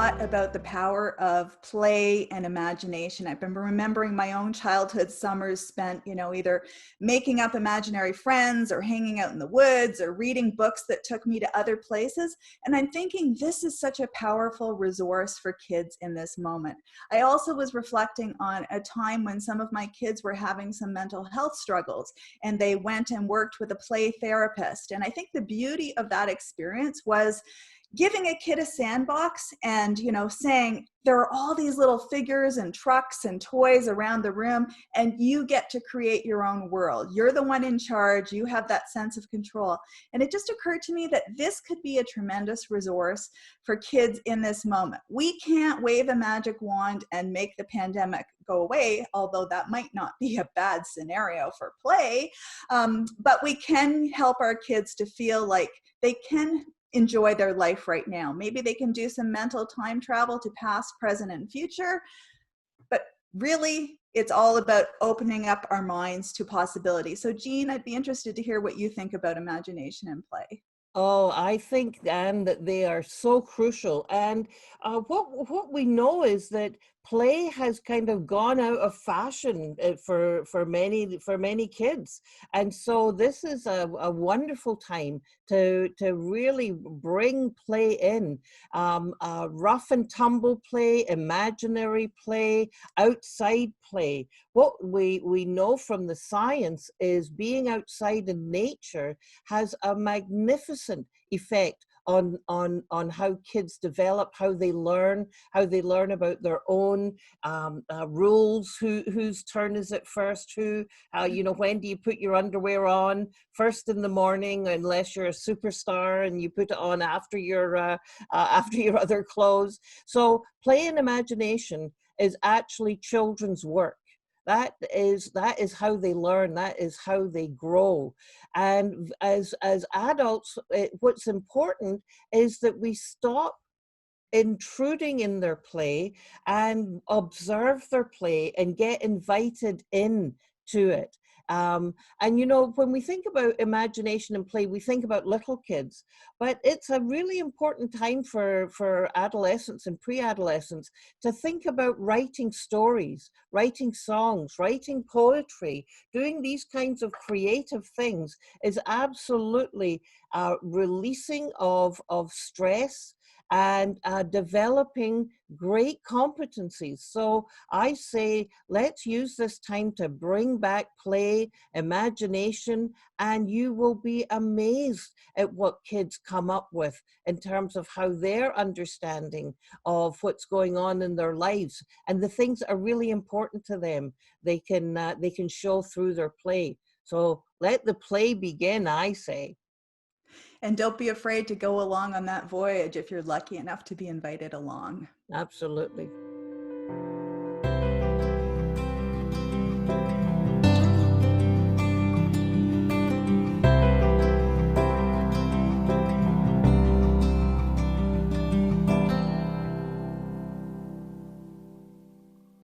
lot about the power of play and imagination. I've been remembering my own childhood summers spent, either making up imaginary friends or hanging out in the woods or reading books that took me to other places. And I'm thinking this is such a powerful resource for kids in this moment. I also was reflecting on a time when some of my kids were having some mental health struggles, and they went and worked with a play therapist. And I think the beauty of that experience was giving a kid a sandbox and saying there are all these little figures and trucks and toys around the room, and you get to create your own world. You're the one in charge. You have that sense of control. And it just occurred to me that this could be a tremendous resource for kids in this moment. We can't wave a magic wand and make the pandemic go away, although that might not be a bad scenario for play. But we can help our kids to feel like they can enjoy their life right now. Maybe they can do some mental time travel to past, present, and future. But really, it's all about opening up our minds to possibilities. So Jean, I'd be interested to hear what you think about imagination and play. Oh, I think, Anne, that they are so crucial. And what we know is that play has kind of gone out of fashion for many kids, and so this is a wonderful time to really bring play in, rough and tumble play, imaginary play, outside play. What we know from the science is being outside in nature has a magnificent effect on how kids develop, how they learn about their own rules, whose turn is it first, when do you put your underwear on first in the morning, unless you're a superstar and you put it on after your other clothes. So play and imagination is actually children's work. That is how they learn. That is how they grow. And as adults, what's important is that we stop intruding in their play and observe their play and get invited in to it. And when we think about imagination and play, we think about little kids, but it's a really important time for adolescents and pre-adolescents to think about writing stories, writing songs, writing poetry. Doing these kinds of creative things is absolutely releasing of stress and developing great competencies. So I say, let's use this time to bring back play, imagination, and you will be amazed at what kids come up with in terms of how their understanding of what's going on in their lives and the things that are really important to them, they can show through their play. So let the play begin, I say. And don't be afraid to go along on that voyage if you're lucky enough to be invited along. Absolutely.